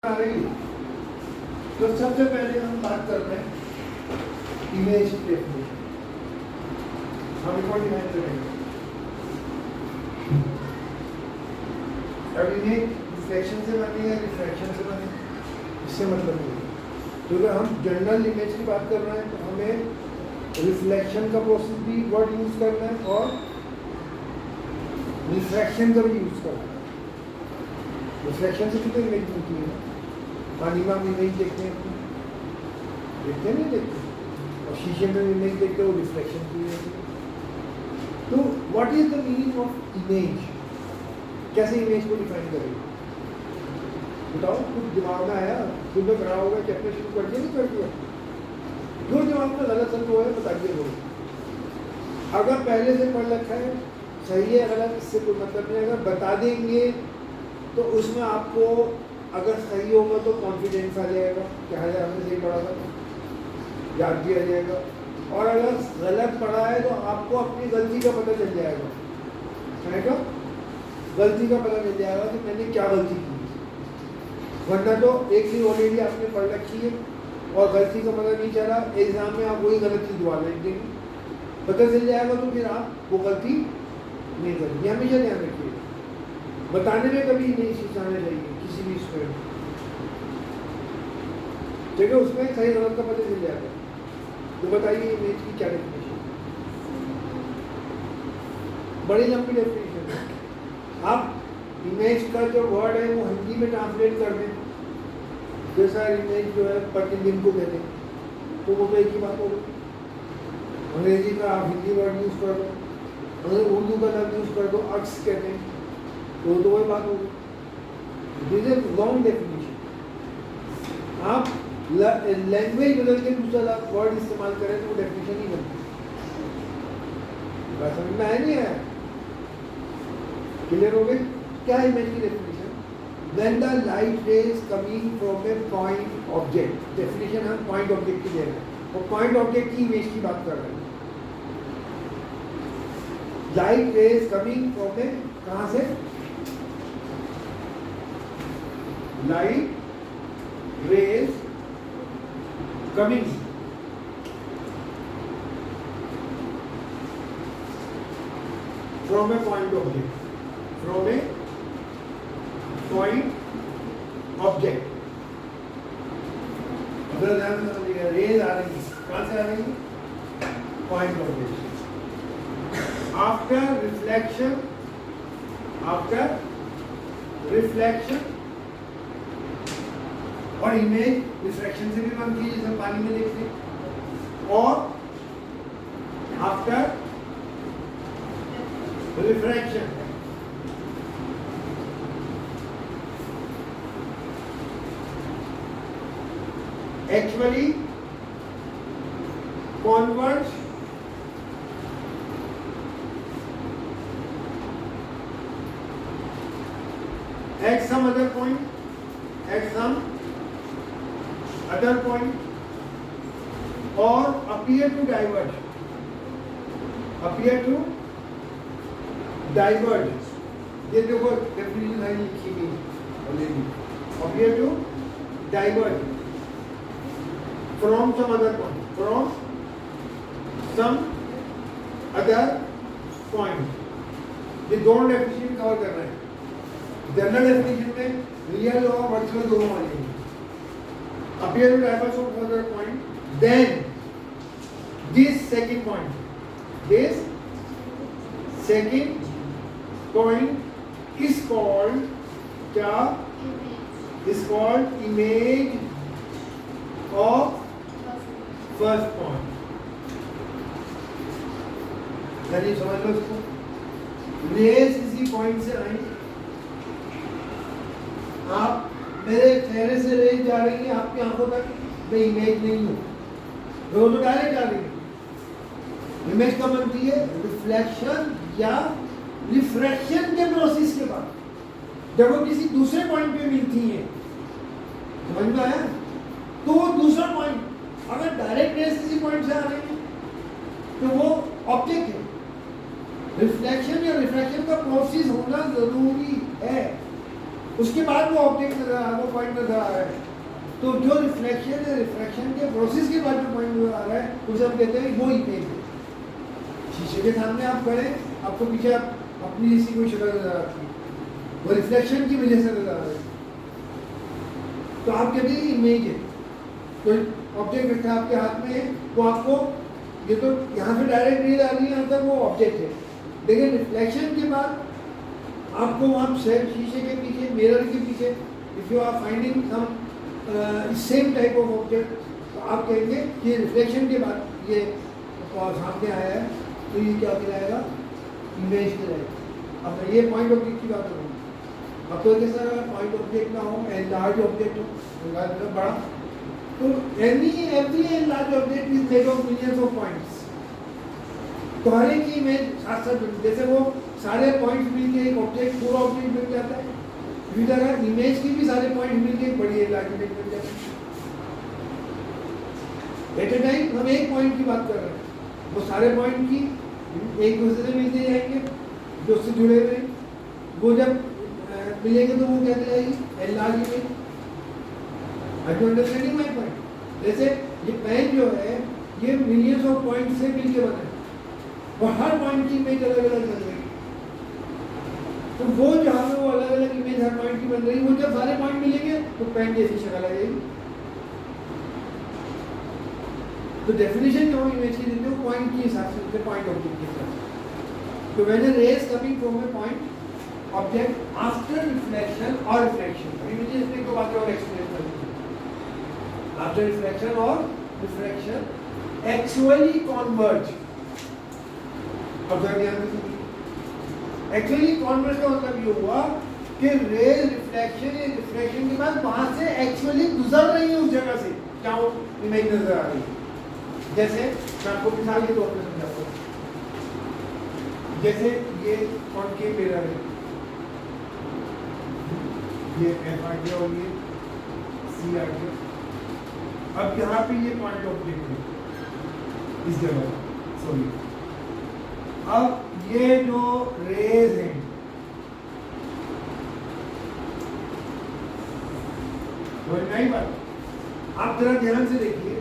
आ रही तो सबसे पहले हम बात कर रहे हैं इमेज डेफिनेशन। हम इसको डिफाइन करेंगे। अब इमेज रिफ्लेक्शन से बनी है, रिफ्रैक्शन से बनी, इससे मतलब नहीं है। तो अगर हम जनरल इमेज की बात कर रहे हैं तो हमें रिफ्लेक्शन का प्रोसेस भी वर्ड यूज करना है और रिफ्रैक्शन का भी यूज करना है। रिफ्लेक्शन से कितने इमेज मिलती है? पानी में हम इमेज देखते हैं, देखते नहीं देखते, और शीशे में इमेज देखते हो, रिफ्लेक्शन की इमेज। तो what is the meaning of image? कैसे इमेज को डिफाइन करेंगे बताओ? कुछ दिमाग में आया? खुद में खड़ा होगा, चैप्टर शुरू कर दिया, नहीं कर दिया? जो दिमाग में गलत है वो है, बताइए लोग। अगर पहले से पढ़ रखा है सही है, गलत इससे कोई मतलब नहीं। अगर बता देंगे तो उसमें आपको अगर सही होगा तो कॉन्फिडेंस आ जाएगा, क्या है आपने सही पढ़ा था, याद भी आ जाएगा। और अगर गलत पढ़ा है तो आपको अपनी गलती का पता चल जाएगा, क्या गलती का पता चल जाएगा कि मैंने क्या गलती की। वरना तो एक चीज़ ऑलरेडी आपने पढ़ रखी है और गलती का पता नहीं चला, एग्जाम में आप वही गलत चीज़ दोबारा लिख देंगे, पता चल जाएगा तो फिर आप वो गलती नहीं करेंगे। हमेशा ध्यान रखिए, बताने में कभी नहीं सिखाना चाहिए किसी भी स्टूडेंट, ठीक है? उसमें सही गलत का पता चल जाएगा। तो बताइए इमेज की क्या डेफिनेशन? बड़ी लंबी डेफिनेशन है। आप इमेज का जो वर्ड है वो हिंदी में ट्रांसलेट कर दें, जैसा इमेज जो है प्रतिबिंब को कहते हैं, तो वो तो एक ही बात होगी। अंग्रेजी का आप हिंदी वर्ड यूज कर दो, अगर उर्दू का लफ्ज यूज कर दो, अक्स कहते हैं, तो वही बात होगी। This is long definition. आप लैंग्वेज बदल के दूसरा वर्ड इस्तेमाल करें तो डेफिनेशन ही बनती है। समझ में आया नहीं आया? क्लियर हो गई? क्या इमेज की definition? When the light rays coming from a point object, definition हम पॉइंट ऑब्जेक्ट की दे रहे हैं और पॉइंट ऑब्जेक्ट की इमेज की बात कर रहे हैं। लाइट रेज कमिंग फ्रॉम ए, कहां से? Light rays coming from A point object, from A point object. अगर ध्यान से समझिएगा, रेज आ रही है कहां से? आ रही है point object. After reflection, after reflection, और इमेज रिफ्रैक्शन से भी बनती है जैसे पानी में देखते हैं, और after refraction actually converge at some other point, at some other point, or appear to diverge, appear to diverge। ये देखो डेफिनेशन है लिखी गई already, appear to diverge from some other point, from some other point। ये दोनों definition cover कर रहे हैं। जनरल डेफिनेशन में रियल और वर्चुअल दोनों आ जाएंगे। appear to diverge from other point, then this second point, this second point is called क्या? is called image of first point। यानी समझ लो इसको, रेस इसी पॉइंट से आई, आप मेरे चेहरे से रेस जा रही है आपकी आंखों तक, मैं इमेज नहीं हूँ, वो तो डायरेक्ट जा रही है। इमेज कब बनती है? रिफ्लेक्शन या रिफ्रैक्शन के प्रोसेस के बाद, जब वो किसी दूसरे पॉइंट पे मिलती है। समझ में आया? तो वो दूसरा पॉइंट अगर डायरेक्ट रेस किसी पॉइंट से आ रही है तो वो ऑब्जेक्ट है। रिफ्लेक्शन या रिफ्रैक्शन का प्रोसेस होना जरूरी है। उसके बाद वो ऑब्जेक्ट नजर आ रहा है, वो पॉइंट नजर आ रहा है। तो जो रिफ्लेक्शन है, रिफ्रैक्शन के प्रोसेस के बाद जो पॉइंट नजर आ रहा है उसे हम कहते हैं वो इमेज है। शीशे के सामने आप खड़े, आपको पीछे अपनी जैसी कोई शक्ल नजर आती है, वो रिफ्लेक्शन की वजह से नजर आ रहा है, तो आप कहते हैं इमेज है। कोई ऑब्जेक्ट रखा आपके हाथ में, वो आपको ये तो यहाँ से डायरेक्ट नहीं आ रही है, अंदर वो ऑब्जेक्ट है, लेकिन रिफ्लेक्शन के बाद आपको वहाँ शीशे के पीछे, मिरर के पीछे, if you are finding some same type of object, तो आप कहेंगे कि रिफ्लेक्शन के बाद ये सामने आया है, तो ये क्या कहलाएगा, इमेज कहलाएगा। अब मैं ये पॉइंट ऑब्जेक्ट की बात करूँगा। अब तो कैसा पॉइंट ऑब्जेक्ट ना हो, लार्ज ऑब्जेक्ट हो, बड़ा, तो every large object is made of millions of points। तो हर एक इमेज साथ साथ, जैसे वो सारे पॉइंट्स मिलके एक ऑब्जेक्ट, पूरा ऑब्जेक्ट बन जाता है, इसी तरह इमेज की भी सारे पॉइंट मिलके एक बड़ी लार्ज इमेज बन जाती है। एट ए टाइम हम एक पॉइंट की बात कर रहे हैं, वो सारे पॉइंट की एक दूसरे से मिलते जाएंगे, जो उससे जुड़े हुए, वो जब मिलेंगे तो वो क्या कहलाएगी, large image. Are you understanding my point? जैसे ये पेन जो है, ये मिलियंस ऑफ पॉइंट से मिलके बना है, और हर पॉइंट की इमेज अलग अलग बन रही है। तो वो जहाँ पे वो अलग अलग इमेज हर पॉइंट की बन रही है, वो जब सारे पॉइंट मिलेंगे तो पेन जैसी शक्ल आ जाएगी। तो डेफिनेशन जो इमेज की देते हो पॉइंट के हिसाब से, पॉइंट ऑब्जेक्ट के हिसाब से। तो व्हेन अ रे is coming from a point object after reflection और रिफ्रैक्शन, अभी मुझे इसमें दो बातें और एक्सप्लेन करनी है। After reflection or refraction actually converge। अब ध्यान दीजिए, actually converge का मतलब ये हुआ कि रे रिफ्लेक्शन या रिफ्रैक्शन के बाद वहां से एक्चुअली गुजर रही है उस जगह से जहाँ वो इमेज नजर आ रही है। जैसे मैं आपको मिसाल के तौर पर समझाता हूँ, जैसे ये कॉनकेव मिरर है, ये एफ आ गया और ये सी आ गया। अब यहाँ पे ये पॉइंट ऑब्जेक्ट है इस जगह, सॉरी। अब ये जो रेज हैं, नई बात, आप जरा ध्यान से देखिए,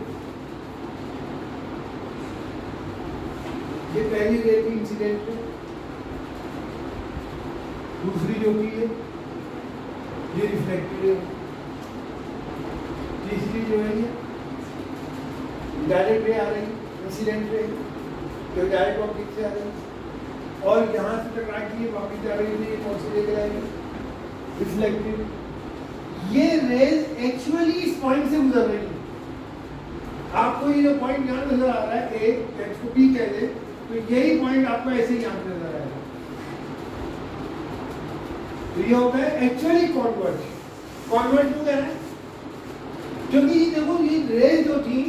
ये पहली रे थी इंसिडेंट पे, दूसरी जो की है ये रिफ्लेक्टेड है, तीसरी जो है ये डायरेक्ट रे आ रही है, इंसिडेंट रे जो डायरेक्ट ऑब्जेक्ट से आ रही है, और यहाँ से टकराती है वापस जा रही है, कौन सी लेकर आएगी, रिफ्लेक्टेड। ये रेज एक्चुअली इस पॉइंट से गुजर रही है। आपको ये जो पॉइंट यहाँ नजर आ रहा है, ए, इसको बी कह दे, तो यही पॉइंट आपको ऐसे ही यहाँ नजर आएगा। तो ये होता है एक्चुअली कॉन्वर्ज। कॉन्वर्ज क्यों कह रहे हैं? क्योंकि देखो ये रेज जो थी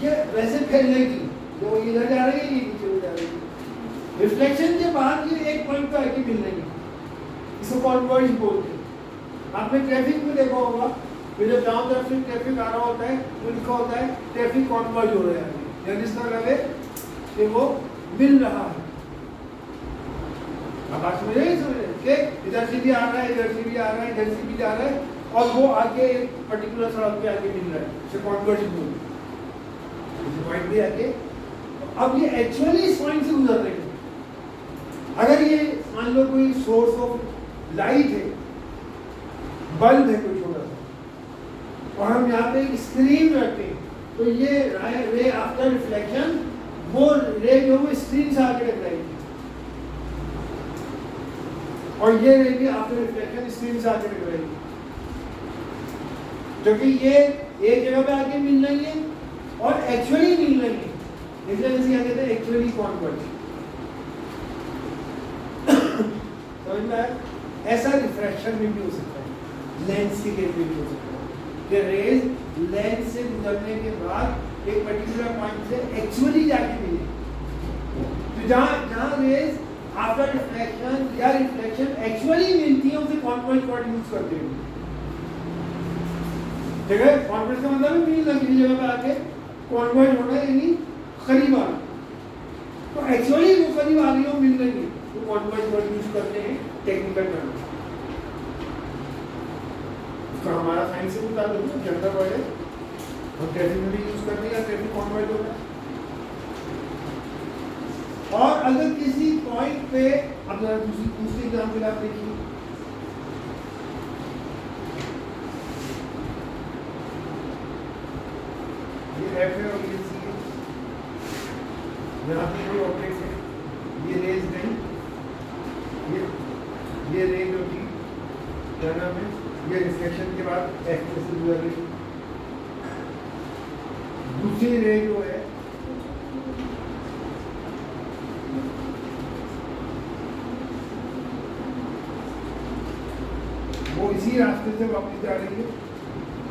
ये वैसे फैल रही थी, जो इधर जा रही है ये नीचे जा रही है। रिफ्लेक्शन के बाद ये एक पॉइंट पे आके मिल रही है, इसको कॉन्वर्ज बोलते हैं। आपने ट्रैफिक में देखा होगा, फिर जब चारों तरफ से ट्रैफिक आ रहा होता है तो लिखा होता है ट्रैफिक कॉन्वर्ज हो रहा है, यानी इसका लगे कि वो मिल रहा है। अब बात समझ रहे हैं, इधर से भी आ रहा है, इधर से भी आ रहा है, इधर से भी जा रहा है, और वो आगे एक पर्टिकुलर सड़क पे आगे मिल रहा है, इसे कॉन्वर्ज बोलते हैं। इस पॉइंट पे आके अब ये एक्चुअली इस पॉइंट से गुजर रही है। अगर ये मान लो कोई सोर्स ऑफ लाइट है, बल्ब है कोई छोटा सा, और हम यहाँ पे एक स्क्रीन रखते हैं, तो ये रे आफ्टर रिफ्लेक्शन वो रे जो वो स्क्रीन से आके टकराएगी, और ये रे भी आफ्टर रिफ्लेक्शन स्क्रीन से आके टकराएगी, क्योंकि ये एक जगह पे आके मिल रही है और एक्चुअली मिल रही है, इसलिए इसे क्या कहते हैं एक्चुअली कॉन्वर्ज। समझ में आया? ऐसा रिफ्रैक्शन में भी हो सकता है, लेंस के केस में भी हो सकता है कि रेज लेंस से गुजरने के बाद एक पर्टिकुलर पॉइंट से एक्चुअली जाके मिले। तो जहाँ रेज आफ्टर रिफ्लेक्शन या रिफ्लेक्शन एक्चुअली मिलती है उसे कॉन्वर्ज वर्ड यूज करते हैं। ठीक है, कॉन्वर्ज का मतलब मिलना किसी जगह पे आके कॉन्वर्ज होना, यानी करीब आना। तो एक्चुअली वो करीब आ रही हो, मिल रही है, तो कॉन्वर्ज वर्ड यूज करते हैं टेक्निकल टर्म। उसका हमारा साइंस से भी ताल्लुक है, जनरल वर्ड है, हम ट्रैफिक में भी यूज करते हैं या ट्रैफिक कॉन्वर्ट होता है। और अगर किसी पॉइंट पे, अब जरा दूसरी एग्जाम्पल आप देखिए, ये एफ है और ये सी है, यहाँ पे कोई ऑब्जेक्ट है, ये रेज नहीं, ये रे जो थी क्या नाम है, ये रिफ्लेक्शन के बाद एफ से गुजर रही, दूसरी रे जो है वो इसी रास्ते से वापस जा रही है।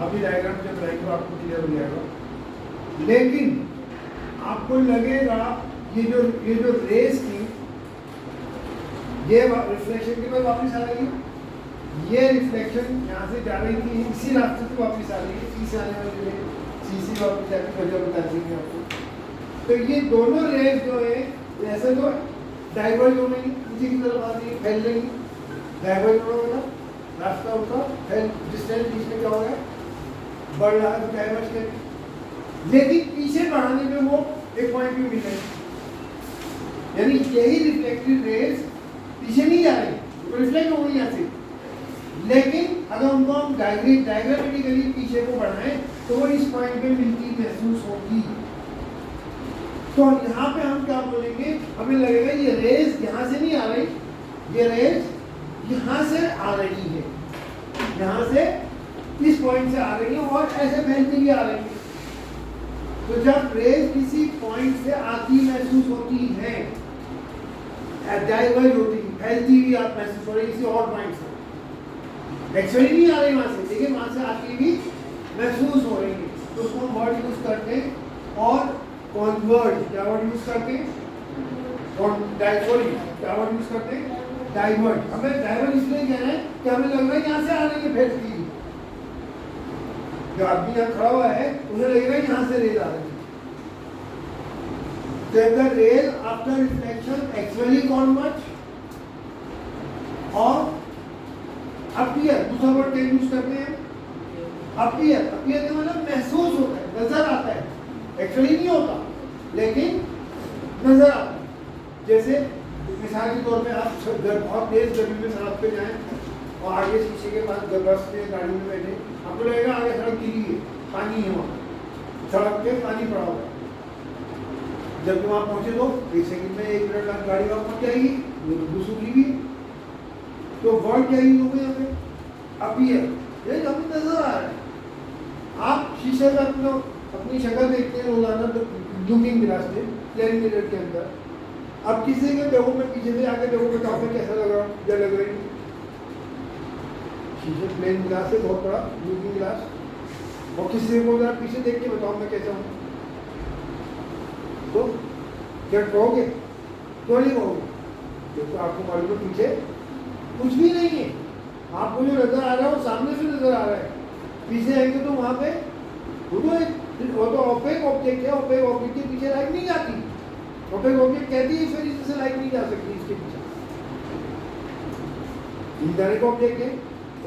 अभी डायग्राम जब बनाएंगे आपको क्लियर हो जाएगा। लेकिन आपको लगेगा ये जो रेस थी ये रिफ्लेक्शन के बाद वापस आ रही है, ये रिफ्लेक्शन यहाँ से जा रही थी इसी रास्ते से वापस आ रही है, सी से आने वाली रे सी से वापस जाकर वजह बता देंगे आपको। तो ये दोनों रेस जो है ऐसे तो डाइवर्ज हो रही नीचे की तरफ आ रही है, फैल रही, डाइवर्ज होना रास्ता उनका डिस्टेंस बीच में क्या हो गया, बढ़ रहा है, डाइवर्स कर, लेकिन पीछे बढ़ाने में वो एक पॉइंट भी मिल रही, यानी यही रिफ्लेक्टेड रेज पीछे नहीं जा रही, तो रिफ्लेक्ट हो गई यहाँ से, लेकिन अगर उनको हम डायग्रामेटिकली पीछे को बढ़ाएं तो वो इस पॉइंट पे मिलती महसूस होगी। तो यहाँ पे हम क्या बोलेंगे, हमें लगेगा ये रेज यहाँ से नहीं आ रही, ये रेज यहाँ से आ रही है, यहाँ से इस पॉइंट से आ रही है और ऐसे फैलती भी आ रही है। तो जब रेज किसी पॉइंट से आती महसूस होती है, डाइवर्ज होती है, फैलती हुई आप महसूस हो रही किसी और पॉइंट से, एक्चुअली नहीं आ रही वहां से, लेकिन वहां से आती भी महसूस हो रही है, तो उसको हम वर्ड यूज करते हैं। और कॉन्वर्ज क्या वर्ड यूज करते हैं, और डाइवर्ज क्या वर्ड यूज करते हैं, डाइवर्ज। हमें डाइवर्ज इसलिए कह रहे हैं कि हमें लग रहा है यहाँ से आ रही है फैलती, जो आदमी यहाँ खड़ा हुआ है उन्हें लगेगा यहाँ से रेल आ रही है। So if the rail after reflection actually converge or appear, दूसरा वर्ड क्या यूज करते हैं, appear का मतलब महसूस होता है, नजर आता है, एक्चुअली नहीं होता लेकिन नजर आता है। जैसे मिसाल के तौर पे आप बहुत तेज गर्मी में सड़क पे जाएं और आगे शीशे के पास बस में गाड़ी में बैठे, आपको लगेगा आगे सड़क गिरी है, पानी है वहाँ, सड़क पे पानी पड़ा हुआ है। जब वहाँ पहुँचे तो 1 सेकंड में 1 मिनट बाद गाड़ी वहाँ पहुँच जाएगी, वो तो दूसरी भी। तो वर्ड क्या यूज हो गया यहाँ पे, अपीयर, ये हमें नजर आ रहा है। आप शीशे में अपनी शक्ल देखते हैं रोजाना, तो लुकिंग ग्लास में प्लेन मिरर के अंदर, अब किसी के देखो में पीछे से आके देखो कि टॉप में कैसा लग रहा क्या लग रही, शीशे प्लेन ग्लास है बहुत बड़ा लुकिंग ग्लास, और किसी को अगर पीछे देख के बताओ मैं कैसा हूँ, तो क्या कहोगे, क्यों नहीं कहोगे, तो आपको मालूम है पीछे कुछ भी नहीं है, आपको जो नजर आ रहा है वो सामने से नजर आ रहा है, पीछे आएंगे तो वहां पे वो तो ओपेक ऑब्जेक्ट है, ओपेक ऑब्जेक्ट के पीछे लाइट नहीं जाती, ओपेक ऑब्जेक्ट कहती है इस वजह से लाइट नहीं जा सकती इसके पीछे। इनडायरेक्ट ऑब्जेक्ट है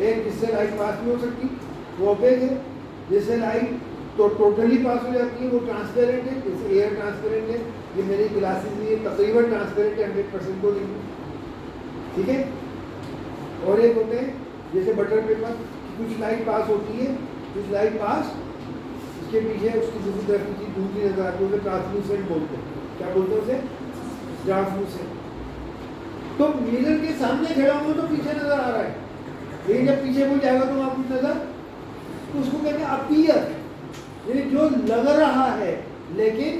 एक, जिससे लाइट पास नहीं हो सकती, वो ओपेक है, जिससे लाइट तो टोटली पास हो जाती है, वो ट्रांसपेरेंट है, जैसे एयर ट्रांसपेरेंट है, ये मेरी ग्लासेस में तकरीबन ट्रांसपेरेंट है 100% को नहीं, ठीक है। और एक होते हैं जैसे बटर पेपर, कुछ लाइट पास होती है, कुछ लाइट पास इसके पीछे उसकी दूसरी तरफ की दूसरी नजर आती है, उसे ट्रांसलूसेंट बोलते हैं, क्या बोलते हैं उसे, ट्रांसलूसेंट। तो मिरर के सामने खड़ा हुआ तो पीछे नजर आ रहा है, लेकिन जब पीछे को जाएगा तो आपको नजर, तो उसको कहते हैं अपीयर, ये जो लग रहा है, लेकिन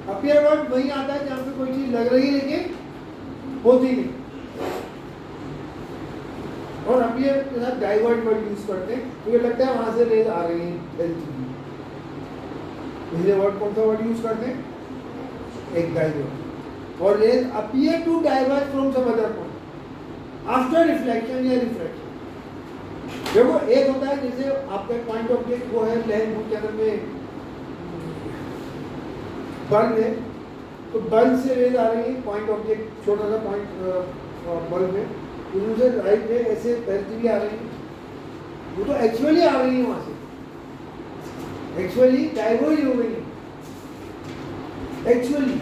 अपीयर वर्ड वही आता है जहाँ पे कोई चीज लग रही है लेकिन होती नहीं। और अपीयर के साथ डाइवर्ट वर्ड यूज करते हैं, तो ये लगता है वहां से रेज आ रही है, इसलिए वर्ड कौन सा वर्ड यूज करते हैं, एक डाइवर्ट। और rays appear to divert from some other point after reflection या रिफ्रैक्शन। देखो एक होता है जैसे आपका पॉइंट ऑब्जेक्ट वो है लेंस के अंदर में बल्ब है, तो बल्ब से रेज आ रही है, पॉइंट ऑब्जेक्ट छोटा सा पॉइंट बल्ब है, उनसे राइट में ऐसे फैलती भी आ रही है, वो तो एक्चुअली आ रही है वहां से, एक्चुअली डाइवर्ज हो गई है, एक्चुअली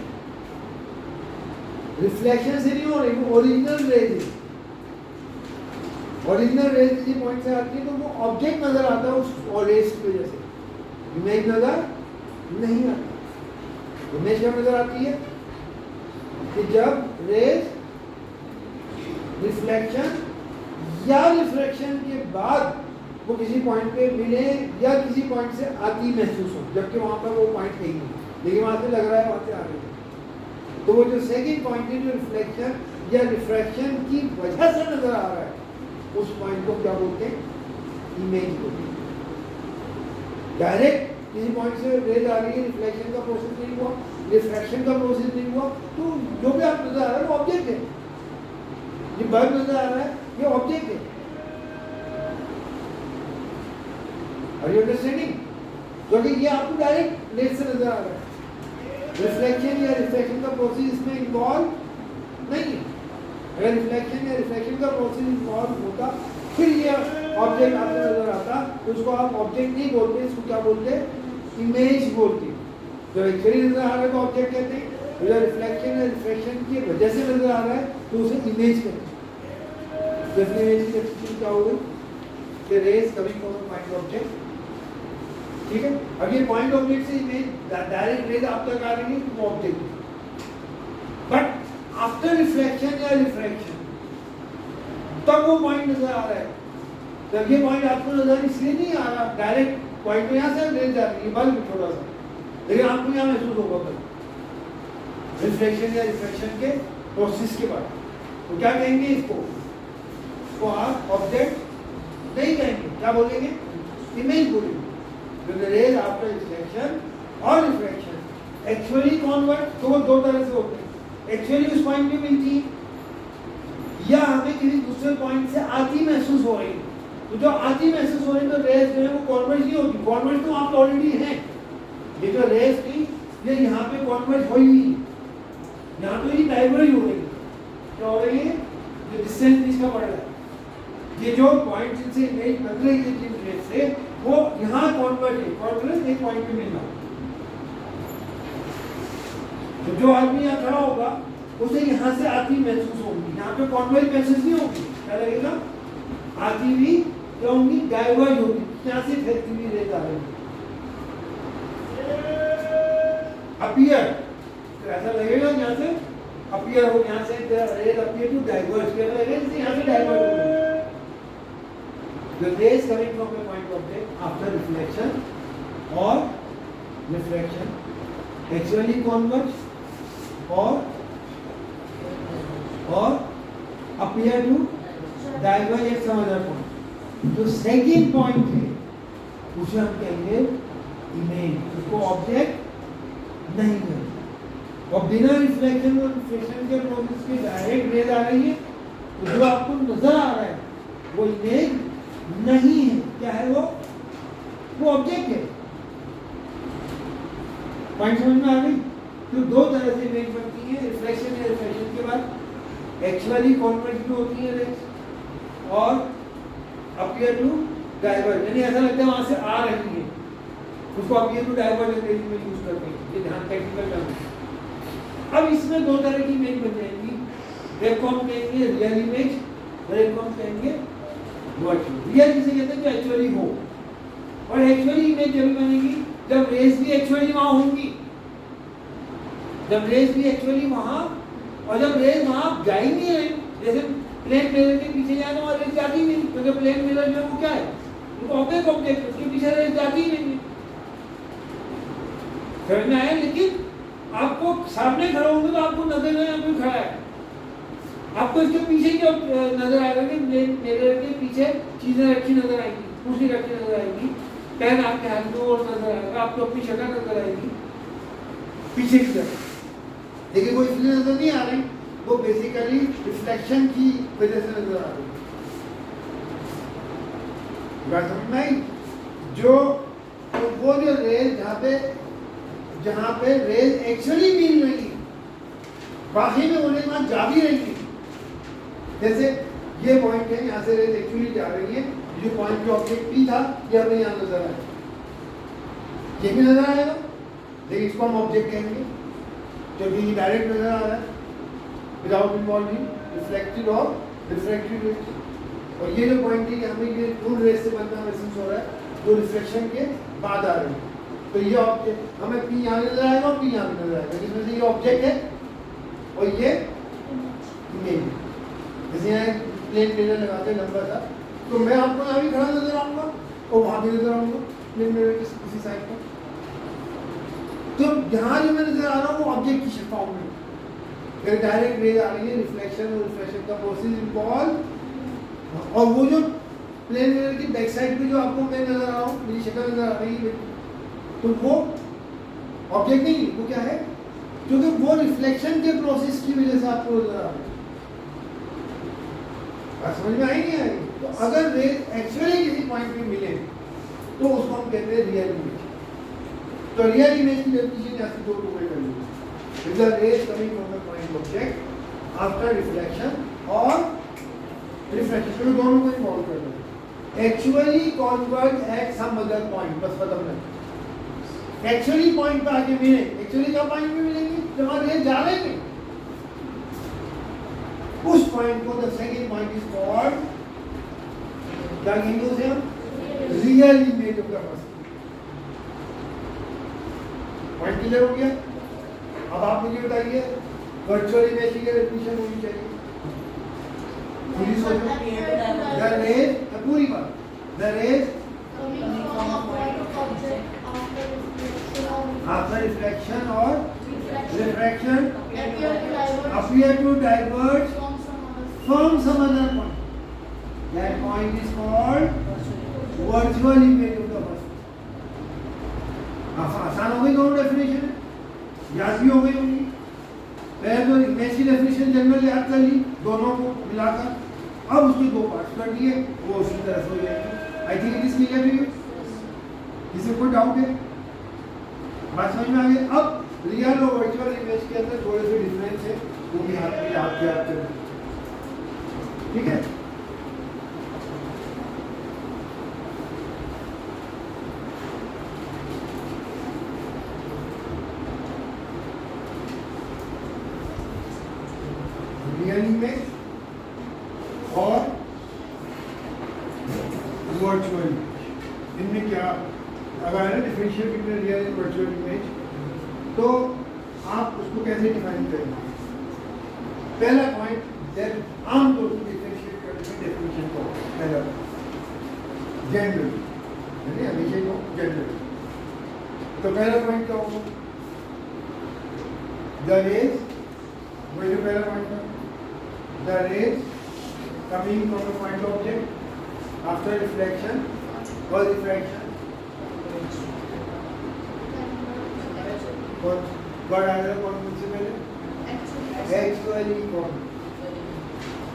रिफ्लेक्शन से नहीं हो रही, वो ओरिजिनल रेज है। ओरिजिनल रेज किसी पॉइंट से आती है तो वो ऑब्जेक्ट नजर आता है उस रेज की वजह से, इमेज नजर नहीं आता। इमेज क्या नजर आती है कि जब रेज रिफ्लेक्शन या रिफ्रैक्शन के बाद वो किसी पॉइंट पे मिले या किसी पॉइंट से आती महसूस हो, जबकि वहां पर वो पॉइंट है ही नहीं, लेकिन वहां से लग रहा है वहां से आ रही है। तो वो जो सेकंड पॉइंट है जो रिफ्लेक्शन या रिफ्रैक्शन की वजह से नजर आ रहा है, उस पॉइंट को क्या बोलते हैं? इमेज बोलते हैं। डायरेक्ट किसी पॉइंट से रेज आ रही है, रिफ्लेक्शन का प्रोसेस नहीं हुआ, रिफ्रैक्शन का प्रोसेस नहीं हुआ, तो जो भी आप नजर आ रहा है वो ऑब्जेक्ट है। ये बल्ब नजर आ रहा है, ये ऑब्जेक्ट है। Are you understanding? क्योंकि ये आपको डायरेक्ट रेज से नजर आ रहा है, रिफ्लेक्शन या रिफ्रैक्शन का प्रोसेस इसमें इन्वॉल्व नहीं है। अगर रिफ्लेक्शन या रिफ्रैक्शन का प्रोसेस इन्वॉल्व होता फिर ये ऑब्जेक्ट आपको नजर आता, तो उसको आप ऑब्जेक्ट नहीं बोलते, इसको क्या बोलते? इमेज बोलते। जब एक्चुअली नजर आ रहा है तो ऑब्जेक्ट कहते हैं, जब रिफ्लेक्शन या रिफ्रैक्शन की वजह से नजर आ रहा है तो उसे इमेज कहते हैं। जैसे इमेज की डेफिनेशन क्या होगी कि raise coming from a point object, ठीक है। अब ये पॉइंट ऑब्जेक्ट से इमेज डायरेक्ट रेज आप तक आ रही है तो वो ऑब्जेक्ट है। बट आफ्टर रिफ्लेक्शन या रिफ्रैक्शन तब वो पॉइंट नजर आ रहा है। जब ये पॉइंट आपको नजर इसलिए नहीं आ रहा, डायरेक्ट पॉइंट में यहाँ से रेज जा रही है बल्ब छोटा सा, लेकिन आपको यहाँ महसूस होगा बल्ब रिफ्लेक्शन या रिफ्रैक्शन के प्रोसेस के बाद, तो क्या कहेंगे इसको आप ऑब्जेक्ट नहीं कहेंगे, क्या बोलेंगे? इमेज बोलेंगे। The rays after reflection और रिफ्रैक्शन एक्चुअली कॉन्वर्ट, तो वो दो तरह से होते हैं। एक्चुअली उस पॉइंट पे मिलती है या हमें किसी दूसरे पॉइंट से आती महसूस हो रही है। तो जो आती महसूस हो रही है तो रेज जो है वो कॉन्वर्ट नहीं होती, कॉन्वर्ट तो आप ऑलरेडी हैं। ये जो रेज थी ये यहाँ पे कॉन्वर्ट हो ही नहीं, यहाँ तो ये डाइवर्ज हो रही है। क्या हो रही है? जो डिस्टेंस इसका बढ़ रहा है, ये जो पॉइंट जिनसे इमेज बन रही है जिन रेज से, वो यहाँ कॉन्वर्ट है, कॉन्वर्ट एक पॉइंट पे मिलना। तो जो आदमी यहाँ खड़ा होगा उसे यहाँ से आती महसूस होगी, यहाँ पे कॉन्वर्ट महसूस नहीं होगी, क्या लगेगा? आती हुई क्या होंगी? डाइवर्ज होगी, यहाँ से फैलती हुई रेज आ रही है। अपीयर, तो ऐसा लगेगा यहाँ से अपीयर हो, यहाँ से रेज अपीयर टू डाइवर्ज, क्या लगेगा? यहाँ से डाइवर्ज हो गई। The rays coming from a point object after reflection or refraction actually converge or appear to diverge at some other point. जो second point है उसे हम कहेंगे इमेज, उसको ऑब्जेक्ट नहीं कहेंगे। और बिना रिफ्लेक्शन और रिफ्रैक्शन के प्रोसेस के डायरेक्ट रेज आ रही है, तो जो आपको नजर आ रहा है वो इमेज नहीं है। क्या है वो ऑब्जेक्ट है। पॉइंट समझ में आ गई? तो दो तरह से इमेज बनती है, रिफ्लेक्शन या रिफ्रैक्शन के बाद एक्चुअली कॉन्वर्ज भी होती है रेज और अपीयर टू डाइवर्ज, यानी ऐसा लगता है वहां से आ रही है, उसको अपीयर टू डाइवर्ज अंग्रेजी में यूज करते हैं। ये ध्यान टेक्निकल टर्म है। अब इसमें दो तरह की इमेज बन जाएंगी, एक को हम कहेंगे रियल इमेज और एक को हम कहेंगे रियल, जिसे कहते हैं जो एक्चुअली हो। और एक्चुअली इमेज जब बनेगी जब रेज भी एक्चुअली वहां होंगी, जब रेज भी एक्चुअली वहां, और जब रेज वहां जा ही नहीं है, जैसे प्लेन मिरर के पीछे जाना और रेज जाती नहीं, क्योंकि प्लेन मिरर जो है वो क्या है? वो ऑब्जेक्ट ऑब्जेक्ट, उसके पीछे रेज जाती ही नहीं है। समझ में आया? लेकिन आपको सामने खड़ा होंगे तो आपको नजर नहीं आएगा कोई खड़ा है, आपको इसके पीछे जो नजर आएगा कि मिरर के पीछे चीजें रखी नजर आएंगी, कुर्सी रखी नजर आएगी, पेन आपके हाथ में और नजर आएगा, आपको अपनी शक्ल नजर आएगी पीछे की तरफ। लेकिन वो इसलिए नजर नहीं आ रही, वो बेसिकली रिफ्लेक्शन की वजह से नजर आ रही। बात समझ में आई? जो तो वो जो रेज जहाँ पे रेज एक्चुअली मिल रही है, बाकी में उन्हें वहां जा भी रही है। जैसे ये पॉइंट है, यहाँ से रेज एक्चुअली जा रही है, जो पॉइंट पे ऑब्जेक्ट P था ये हमें यहाँ नजर आया, ये भी नजर आएगा, लेकिन इसको हम ऑब्जेक्ट कहेंगे क्योंकि ये डायरेक्ट नजर आ रहा है विदाउट इन्वॉल्विंग रिफ्लेक्टेड और रिफ्रैक्टेड रेज। और ये जो पॉइंट है हमें ये फुल रेज से बनना महसूस हो रहा है जो रिफ्लेक्शन के बाद आ रही है। तो ये ऑब्जेक्ट हमें P यहाँ नजर आएगा और P यहाँ भी नजर आएगा, जिसमें से ये ऑब्जेक्ट है और ये इमेज। जैसे यहाँ प्लेन मिरर लगाते हैं लंबा सा, तो मैं आपको यहाँ भी खड़ा नजर आऊंगा और वहां भी नजर आऊंगा प्लेन मिरर की किसी साइड पर। तो यहाँ जो मैं नजर आ रहा हूँ वो ऑब्जेक्ट की फॉर्म में, फिर डायरेक्ट रेज आ रही है, रिफ्लेक्शन और रिफ्लेक्शन का प्रोसेस इन्वॉल्व। और वो जो प्लेन मिरर की बैक साइड पे जो आपको मैं नजर आ रहा हूँ, मेरी शक्ल नजर आ रही है, तो वो ऑब्जेक्ट नहीं, वो क्या है, क्योंकि वो रिफ्लेक्शन के प्रोसेस की वजह से आपको नजर आ रहा है। बात समझ में आई नहीं आएगी? तो अगर रेज एक्चुअली किसी पॉइंट पे मिले तो उसको हम कहते हैं रियल इमेज। तो रियल इमेज की डेफिनेशन यहाँ से दो टुकड़े कर लीजिए, the rays coming from the point object after reflection और रिफ्लेक्शन, तो दोनों को इन्वॉल्व कर लो। Actually converge at some other point, बस खत्म नहीं। एक्चुअली पॉइंट पे आके मिले, एक्चुअली क्या पॉइंट पे मिलेंगे जब रेज जा रहे हैं, उस पॉइंट को the second point is called, क्या कहेंगे उसे हम, real image of the first point. Clear हो गया? अब आप मुझे बताइए वर्चुअल इमेज की डेफिनेशन होनी चाहिए पूरी सोचो। द रेज, पूरी बात, द रेज आफ्टर रिफ्लेक्शन और refraction appear to diverge from some other point. That point is called virtual image of the first. आसान हो गई दोनों डेफिनेशन, याद भी हो गई होंगी। पहले तो इमेज की डेफिनेशन जनरल याद कर ली दोनों को मिलाकर, अब उसके दो पार्ट्स कर दिए, वो उसी तरह से हो जाएंगे। I think it is clear to you? किसी कोई डाउट है? बात समझ में आ गई? अब रियल और वर्चुअल इमेज के अंदर थोड़े से डिफरेंस है, वो भी आपके याद करें, ठीक है? रियल इमेज और वर्चुअल इमेज, इनमें क्या अगर है differentiate between real and virtual image, तो आप उसको कैसे डिफाइन करेंगे? पहला पॉइंट आमतौर पर डिफरेंशिएट करने में डेफिनेशन को पहला जनरल, हमेशा को जनरल। तो पहला पॉइंट क्या होगा? द रेज, वो जो पहला पॉइंट था, the rays coming from the point object after reflection और refraction What are the consequences? Actually,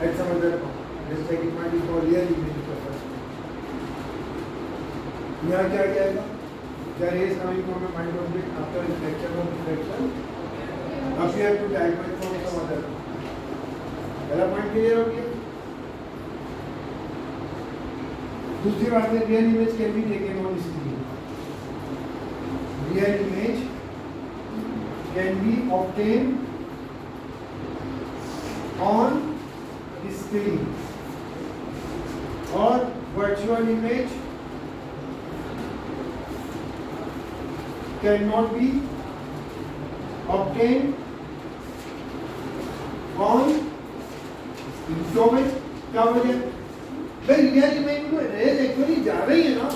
at some other point. Just like it might be called real image of the first. यहाँ क्या जाएगा? The rays coming from a point object after reflection or reflection appear to diverge from some other point. पहला point clear हो गया? दूसरी बात है real image can be taken on screen. Real image can be obtained on screen, or virtual image cannot be obtained on screen। तो भाई क्या वजह? भाई रियल इमेज में रेज एक्चुअली जा रही है ना,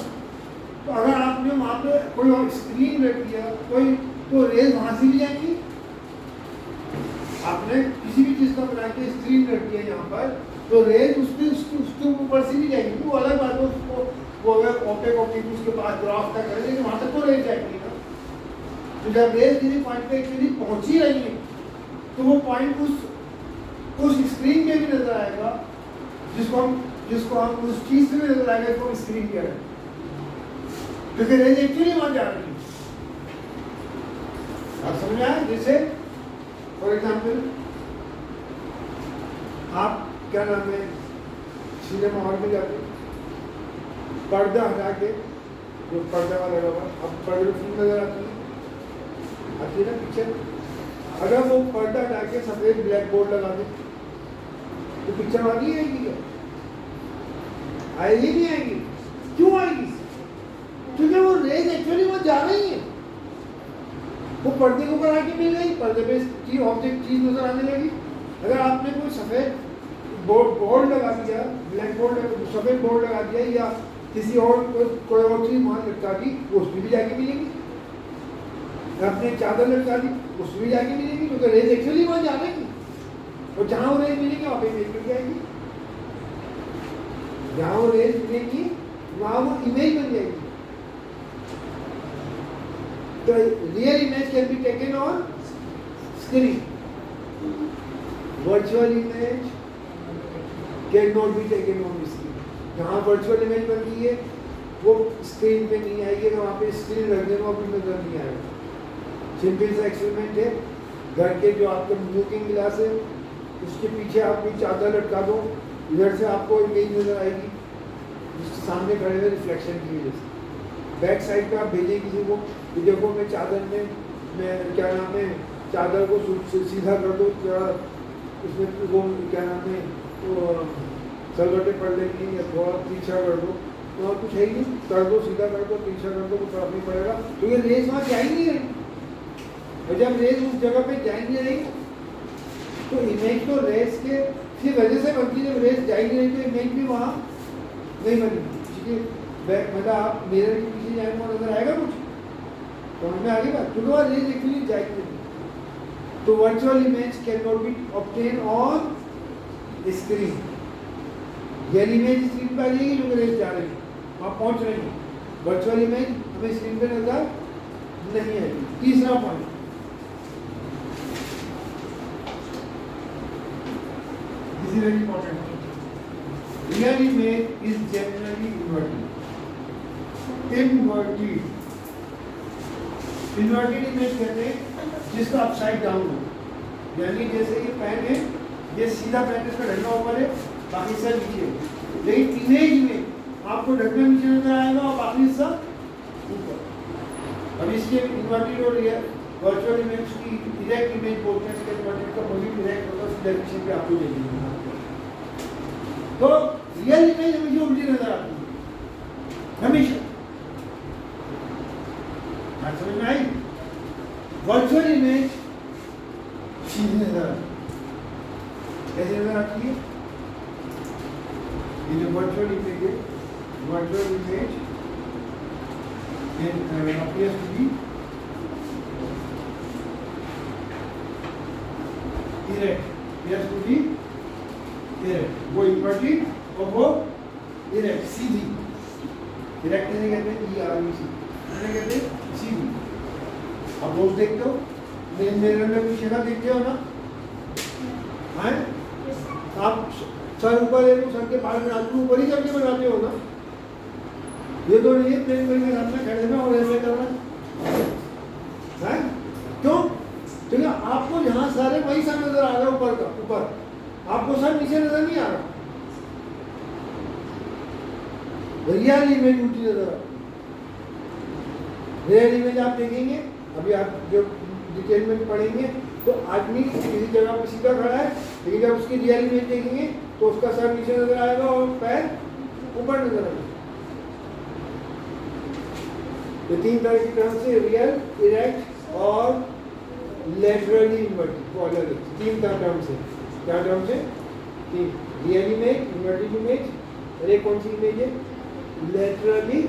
तो अगर आपने वहाँ पे कोई और स्क्रीन रख दिया कोई, तो रेज वहां से भी जाएंगी। आपने किसी भी चीज का बना के स्क्रीन रख दिया यहाँ पर, तो रेज उसके ऊपर से भी जाएंगी। वो अलग बात है, उसको वो अगर ओपेक उसके पास ग्राफ तक करें, लेकिन वहां तक तो रेज जाएगी ना। तो जब रेज किसी पॉइंट पे एक्चुअली पहुंच ही रही है, तो वो पॉइंट उस स्क्रीन पे भी नजर आएगा, जिसको हम उस चीज से भी नजर आएगा जिसको हम स्क्रीन कह रहे हैं, क्योंकि रेज एक्चुअली वहां जा रही है। आप समझ आए? जैसे फॉर एग्जाम्पल आप क्या नाम है सिनेमा हॉल में जाते हैं, पर्दा हटा के, जो पर्दा वाला लगा हुआ, अब पर्दे में फिल्म नजर आती है ना पिक्चर। अगर वो पर्दा हटा के सफेद ब्लैक बोर्ड लगा दे तो पिक्चर वहां आएगी क्या? आएगी नहीं आएगी? क्यों आएगी? क्योंकि वो रेज एक्चुअली वहां जा रही है, वो पर्दे के ऊपर आके मिल गई, पर्दे पे की ऑब्जेक्ट चीज नजर आने लगी। अगर आपने कोई सफेद बोर्ड लगा दिया, ब्लैक बोर्ड, सफेद बोर्ड लगा दिया या किसी और कोई और चीज वहां लटका दी, वो उसमें भी जाके मिलेगी। आपने चादर लटका दी, उसमें भी जाके मिलेगी, क्योंकि रेज एक्चुअली वहां जा रही है। और जहां वो रेज मिलेगी वहां पे इमेज मिल जाएगी, जहां वो रेज मिलेगी वहां वो इमेज बन जाएगी। तो real image can be taken on screen, virtual image can not be taken on screen. जहां वर्चुअल इमेज बन रही है वो स्क्रीन पे नहीं आएगी, अगर वहां पे स्क्रीन रख देना भी नजर नहीं आएगा। सिंपल सा एक्सपेरिमेंट है, घर के जो आपके लुकिंग गिलास है उसके पीछे आप कोई चादर लटका दो, इधर से आपको इमेज नजर आएगी जिसके सामने खड़े हुए रिफ्लेक्शन की वजह से। बैक साइड पे आप भेजें किसी को कि देखो मैं चादर में, मैं क्या नाम है, चादर को सीधा कर दो, उसमें वो क्या नाम है तो सलवटे पड़ लेंगी या थोड़ा पीछा कर दो, तो और कुछ है ही नहीं, कर दो, सीधा कर दो, पीछा कर दो, कुछ फर्क नहीं पड़ेगा, तो ये रेस वहाँ जा ही नहीं रही। और जब रेस उस जगह पे जा ही नहीं रही तो इमेज तो रेस के की वजह से बनती है। जब रेस जा ही नहीं रही तो इमेज भी वहाँ नहीं बनी, क्योंकि मतलब आप मिरर के पीछे जाएंगे वहाँ नजर आएगा कुछ, तो हमें आगे बात, क्योंकि वहाँ रेस एक्चुअली जाएगी नहीं। तो virtual image can not be obtain on screen. Real image screen पर आ जाएगी जो रेस जा रही है, वहाँ पहुँच रही है। वर्चुअल इमेज हमें स्क्रीन पे नजर नहीं आएगी। तीसरा point, this is very important, real image is generally inverted. Inverted image कहते हैं जिसका अपसाइड डाउन हो, यानी जैसे ये पेन है, ये सीधा पेन, इसका ढक्कन ऊपर है, बाकी सब नीचे है। लेकिन इमेज में आपको ढक्कन नीचे नजर आएगा और बाकी सब ऊपर। अब इसके इन्वर्टेड और वर्चुअल इमेज की डायरेक्ट इमेज बोलते हैं, इसके इन्वर्टेड का पॉजिटिव डायरेक्ट होता है, डायरेक्शन पे आपको देखेंगे। तो रियल इमेज हमेशा उल्टी नजर आती है, हमेशा। बात समझ में आई? वर्चुअल इमेज सीधी नजर आती है। कैसे नजर आती है? ये जो वर्चुअल इमेज है, virtual image appears to be erect, appears to be erect, वो inverted और वो erect, सीधी। erect नहीं कहते EREC, नहीं कहते सीधी। आप रोज देखते हो, मेरे में कुछ शक्ल देखते हो ना, हैं? आप सर ऊपर ले लो, सर के बाल में आलू ऊपर ही करके बनाते हो ना, ये तो नहीं है प्लेन करके सामने खड़े में और ऐसे करना है। क्यों? क्योंकि आपको यहाँ सारे वही सर नजर आ रहा है, ऊपर का ऊपर, आपको सर नीचे नजर नहीं आ रहा। रियल इमेज उल्टी नजर आ रहा। रियल इमेज आप देखेंगे, अभी आप जो डिटेल में पढ़ेंगे, तो आदमी किसी जगह पर सीधा खड़ा है, लेकिन जब उसकी रियल इमेज देखेंगे तो उसका सर नीचे नजर आएगा और पैर ऊपर नजर आएगा। तो तीन तरह की टर्म से रियल, इरेक्ट और लेटरली इन्वर्टेड, वो अलग है। तीन टर्म से, क्या टर्म से? तीन, रियल इमेज, इन्वर्टेड इमेज, और एक कौन सी इमेज है? लेटरली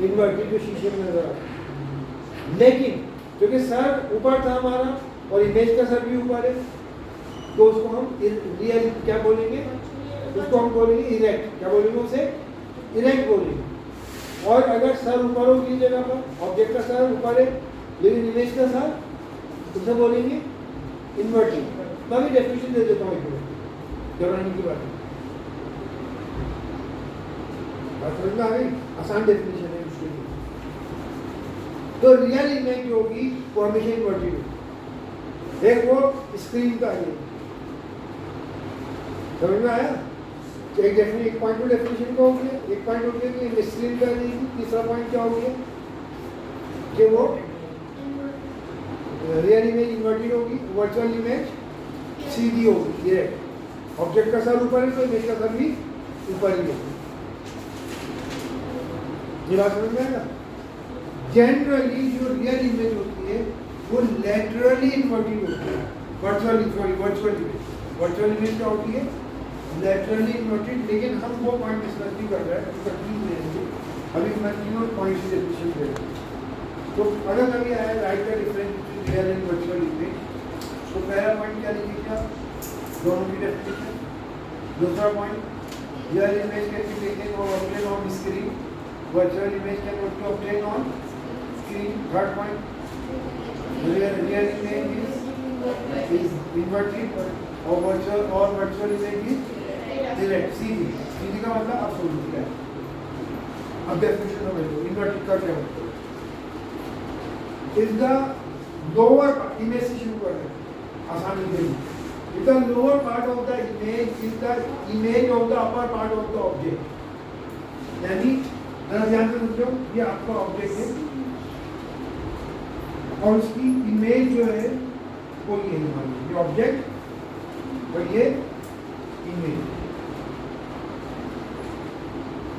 इन्वर्टेड, जो शीशे में नजर आ रहा है। लेकिन क्योंकि सर ऊपर था हमारा और इमेज का सर भी ऊपर है, तो उसको हम रियल क्या बोलेंगे? उसको हम बोलेंगे इरेक्ट। क्या बोलेंगे उसे? इरेक्ट बोलेंगे। और अगर सर ऊपर हो किसी जगह पर, ऑब्जेक्ट का सर ऊपर है लेकिन इमेज का सर, उसे बोलेंगे इन्वर्टेड। मैं भी डेफिनेशन दे देता हूँ दोहराने की बात समझ में आ गई? आसान डेफिनेशन है इसके लिए। तो रियल इमेज जो होगी वो हमेशा इन्वर्टेड है। एक वो स्क्रीन का है, समझ में आया? एक पॉइंट तो डेफिनेशन का हो गया, एक पॉइंट हो गया कि इमेज स्क्रीन पे आ जाएगी, तीसरा पॉइंट क्या हो गया कि वो रियल इमेज इन्वर्टेड होगी, वर्चुअल इमेज सीधी होगी, ये ऑब्जेक्ट का सर ऊपर है तो इमेज का सर भी ऊपर ही होगा। ये बात समझ में आएगा। जनरली जो रियल इमेज होती है वो लैटरली इन्वर्टेड होती है, वर्चुअल इमेज क्या होती है लैटरली इन्वर्टेड, लेकिन हम वो पॉइंट डिस्कस नहीं कर रहे हैं, तो कंफ्यूज रहेंगे। अभी मैं तीनों पॉइंट से डेफिनेशन दे रहा हूँ। तो अगर कभी आया write the difference between real and virtual image, तो पहला पॉइंट क्या लिखिएगा, दोनों की डेफिनेशन। दूसरा point, real image can be taken और obtain on screen, virtual image can not be obtain on screen. Third point, real image is inverted और virtual image is direct, सीधी का मतलब absolute है। अब डेफिनेशन समझ लो, इन्वर्टेड का क्या मतलब है। इज द लोअर इमेज से शुरू कर रहे हैं आसानी के लिए। Is the lower part of the image is the image of the upper part of the object. यानी जरा ध्यान से समझो, ये आपका ऑब्जेक्ट है और उसकी इमेज जो है वो ये है, ये ऑब्जेक्ट और ये इमेज,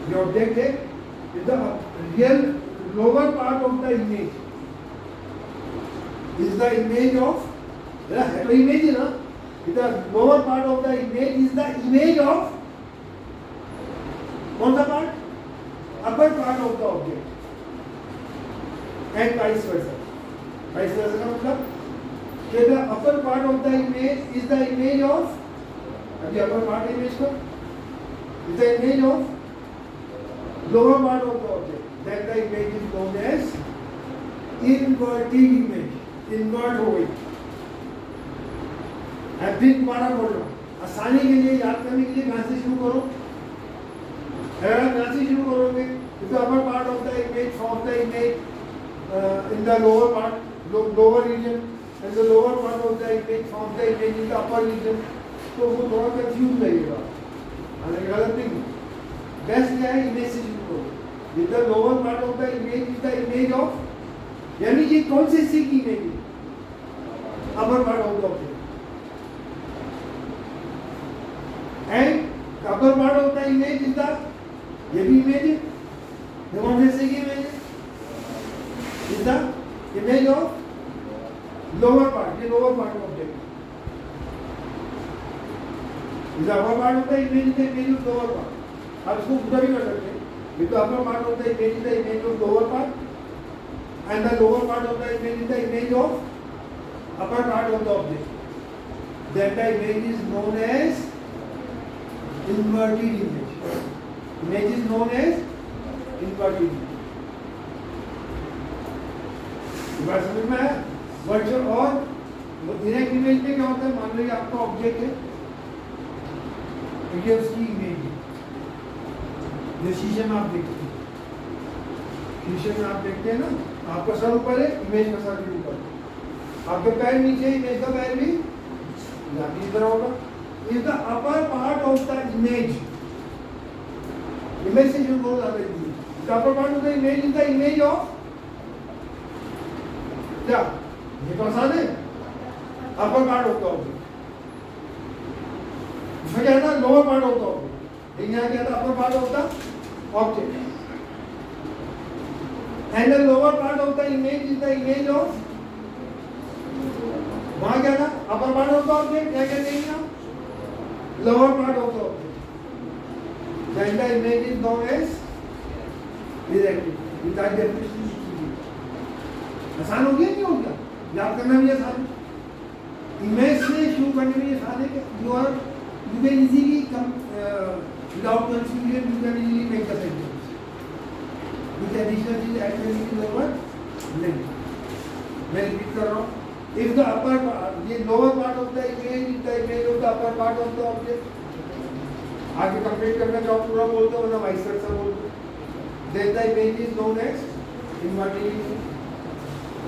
ये ऑब्जेक्ट है। The real lower part of the image is the image of, है तो इमेज है ना, the lower part of the image is the image of कौन सा part, upper part of the object, and vice versa. Vice versa का मतलब कि the upper part of the image is the image of, the upper part image का is the image of lower part of the object. Then the image is known as inverted image. Invert हो गई। अब भी दोबारा बोल रहा हूँ, आसानी के लिए याद करने के लिए कहाँ से शुरू करो, अगर आप यहाँ से शुरू करोगे तो upper part of the image from the image in the lower part, lower region, and the lower part of the image from the image in the upper region, तो वो थोड़ा कंफ्यूज लगेगा। हालांकि गलत नहीं, बेस्ट क्या है इमेज से शुरू करो। With the lower part of the image is the image of, यानी ये कौन से हिस्से की इमेज है, upper part of the object, and upper part of the image is the, ये भी इमेज है, ये कौन से हिस्से की इमेज है, is the image of lower part, ये lower part of object is the upper part of the image is the image of lower part। आप इसको पूरा भी कर सकते हैं, with the upper part of the image is the image of lower part and the lower part of the image is the image of upper part of the object, then the image is known as inverted image। Image is known as inverted image। बात समझ में आया। Virtual और direct image में क्या होता है, मान लो ये आपका ऑब्जेक्ट है, ये उसकी इमेज है, जो शीशे में आप देखते हैं, शीशे में आप देखते हैं ना, आपका सर ऊपर है, इमेज का सर भी ऊपर है, आपके पैर नीचे, इमेज का पैर भी इस तरह होगा। Is the upper part of the image, image से शुरू होगा, the upper part of the image is the image of क्या, ये तो आसान है, अपर पार्ट ऑफ द ऑब्जेक्ट। इसमें क्या था, lower part of the object, लेकिन यहाँ क्या था, अपर part of the object, and the lower part of the image is the image of, वहां क्या था, अपर पार्ट ऑफ द ऑब्जेक्ट, क्या क्या देंगे आप, lower part of the object, then the image is known as directive। Without definition आसान हो गया, नहीं हो गया, याद करना भी आसान है। इमेज से शुरू करने में आसान है कि you can easily come without confusion, you can easily make the sentence with additional चीज ऐड करने की जरूरत नहीं। मैं रिपीट कर रहा हूँ, if the upper part, ये lower part of the image is the image of the upper part of the object, आगे कंप्लीट करना चाहो पूरा बोल दो, वरना वाइस वर्सा बोल दो, then the image is known as inverted image।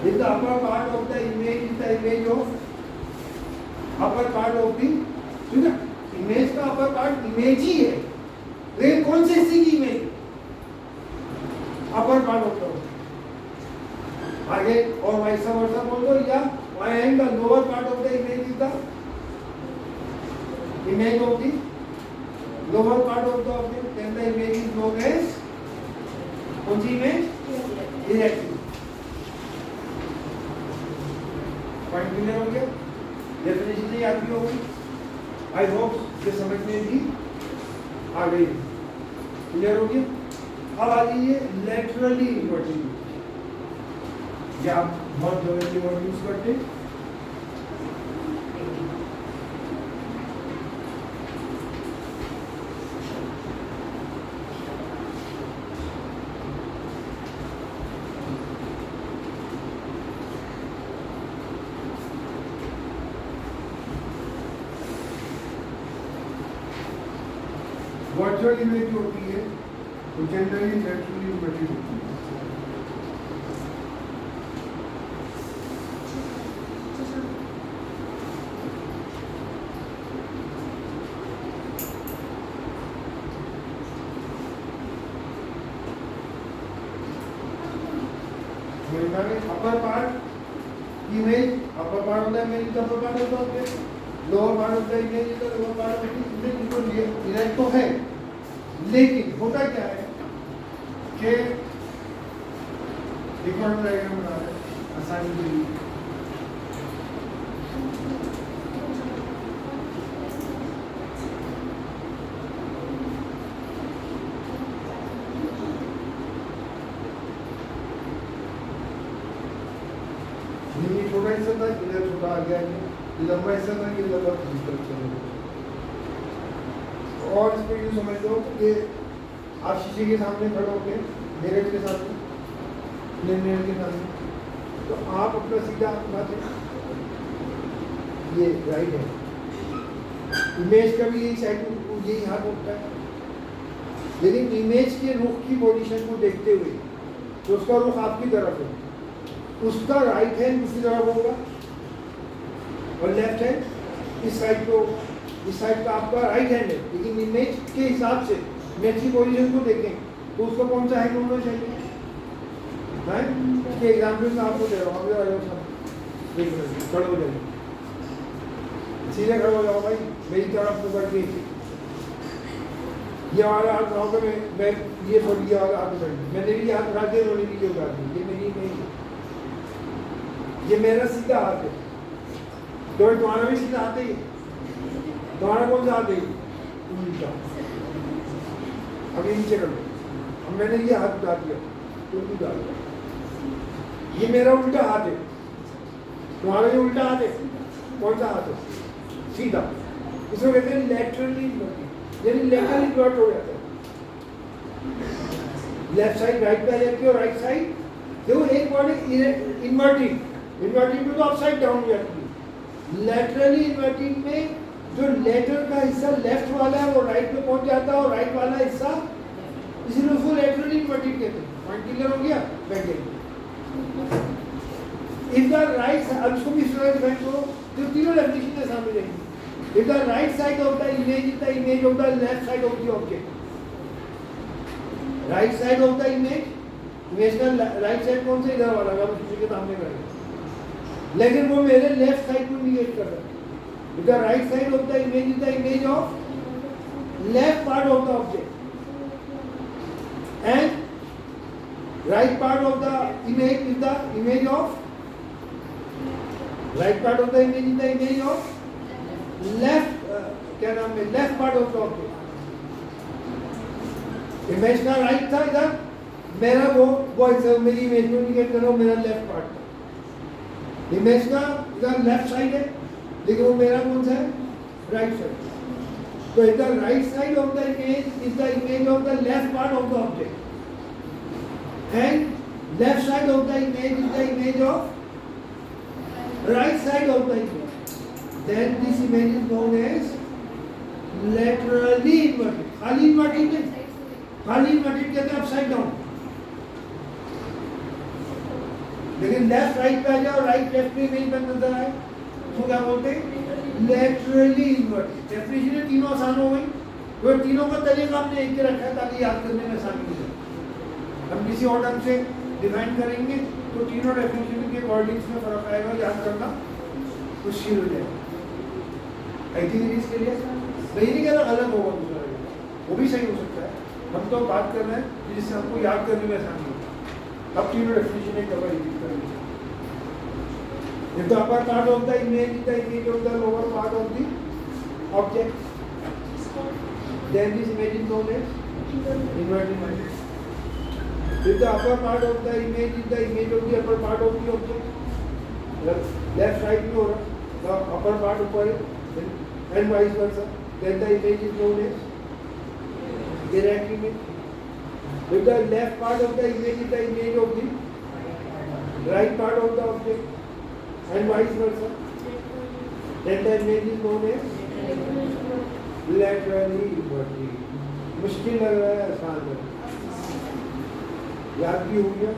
If the upper part of the image is the image of upper part of the, ठीक है, इमेज का अपर पार्ट इमेज ही है, लेकिन कौन से हिस्से की image? Upper part of the आगे और वैसा वर्षा बोल दो, या I am the lower part of the image is the image of the lower part of the object, then the image is known as कौन सी इमेज? इरेक्टिव। पॉइंट क्लियर हो गया? डेफिनेशन नहीं आती होगी, आई होप ये समझ में भी आ गई। क्लियर हो गया? अब आ जाइए लेटरली इन्वर्टिंग, या आप बहुत जगह के वर्ड यूज करते हैं। वर्चुअल इमेज होती है तो जनरली नेचुरली इमेज होती है। Upper part image, upper part होता है इमेज, अपर पार्ट होता है lower part of the image is the lower part of the image. इनको डायरेक्ट तो है, लेकिन होता क्या है कि एक और डायग्राम बना रहे हैं आसानी के लिए। ये छोटा हिस्सा था, इधर छोटा आ गया है, लंबा हिस्सा था, ये लंबा स्ट्रक्चर है। और इसको यूँ समझ लो कि आप शीशे के सामने खड़े होंगे, मिरर के सामने, मिरर के सामने, तो आप अपना सीधा हाथ उठाते, ये राइट है, इमेज का भी यही साइड यही हाथ उठता है, लेकिन इमेज के रुख की पोजीशन को देखते हुए तो उसका रुख आपकी तरफ है, उसका राइट हैंड दूसरी तरफ होगा और लेफ्ट हैंड इस साइड को, इस साइड का आपका राइट हैंड है, लेकिन इमेज के हिसाब से इमेज की पोजीशन को देखें तो उसका कौन सा हैंड होना चाहिए? मैं इसके एग्जाम्पल में आपको दे रहा हूँ, खड़े हो जाइए, सीधे खड़े हो जाओ भाई, मेरी तरफ को करके ये वाला हाथ उठाओगे, मैं ये बोल ये वाला हाथ उठा, मैंने भी हाथ उठा दिया, उन्होंने भी ये उठा दिया, ये मेरी नहीं, ये मेरा सीधा हाथ है, तो तुम्हारा भी सीधा हाथ है, तुम्हारा कौन सा हाथ है? उल्टा। अभी नीचे कर लो, अब मैंने ये हाथ उठा दिया, तुम भी डाल दो, ये मेरा उल्टा हाथ है, तुम्हारा ये उल्टा हाथ है, कौन सा हाथ है? सीधा। इसको कहते हैं लैटरली इन्वर्टेड, यानी लैटरली इन्वर्ट हो जाता है, लेफ्ट साइड राइट पे आ जाती है और राइट साइड, देखो एक वर्ड है इन्वर्टिंग, इन्वर्टिंग में तो अपसाइड डाउन हो जाती है, लैटरली इन्वर्टिंग में जो लेटर का हिस्सा लेफ्ट वाला है वो राइट में पहुंच जाता है और राइट वाला हिस्सा, इसीलिए उसको लैटरली इन्वर्टेड कहते हैं। पॉइंट क्लियर हो गया? बैक इफ द राइट, अब इसको भी स्टूडेंट डिफाइन करो, जो तीनों डेफिनेशन के सामने रहेंगी। If the right side of the image is the image of the left side of the object, right side of the image, image का राइट साइड कौन सा? इधर वाला, अगर किसी के सामने करें, लेकिन वो मेरे लेफ्ट साइड को इंडिकेट कर रहा है। If the right side of the image is the image of left part of the object, and right part of the image is the image of, right part of the image is the image of left, क्या नाम है, left part of the object। Image का right था इधर, मेरा वो मेरी image को इंडिकेट कर रहा हूँ मेरा लेफ्ट पार्ट था, इमेज का इधर लेफ्ट साइड है, लेकिन वो मेरा कौन सा है? Right side. तो if the right side of the image is the image of the left part of the object, and left side of the image is the image of right side of the image, then this image is known as laterally inverted. खाली inverted नहीं, खाली inverted कहते हैं upside down, लेकिन left right पे आ जाए और राइट लेफ्ट पे इमेज बन नजर आए तो क्या बोलते हैं? Laterally inverted. डेफिनेशन तीनों आसान हो गई, तो तीनों का तरीका हमने एक ही रखा है ताकि याद करने में आसानी हो जाए। हम किसी और ढंग से डिफाइन करेंगे तो तीनों डेफिनेशन के वर्डिंग्स में फर्क आएगा, याद करना मुश्किल हो जाएगा। आई थिंक इसके लिए नहीं कहना गलत होगा, दूसरा वो भी सही हो सकता है। हम तो बात कर रहे हैं कि जिससे हमको याद करने में आसानी हो। अब तीनों डेफिनेशन एक दफा रिपीट करेंगे। If the upper part of the image is the image of the lower part of the object, then this image is known as inverted image. If the upper part of the image is the image of the upper part of the object, left side में हो रहा, the upper part ऊपर है and vice versa, then the image is known as direct image. If the left part of the image is the image of the right part of the object and vice versa, then the image is known as laterally inverted. मुश्किल लग रहा है, आसान है, याद भी हो गया,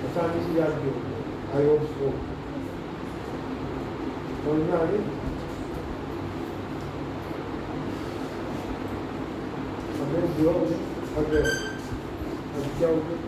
आसानी से याद भी हो गया। I hope so. समझ में आ गई? हमें जो अब क्या हो गया?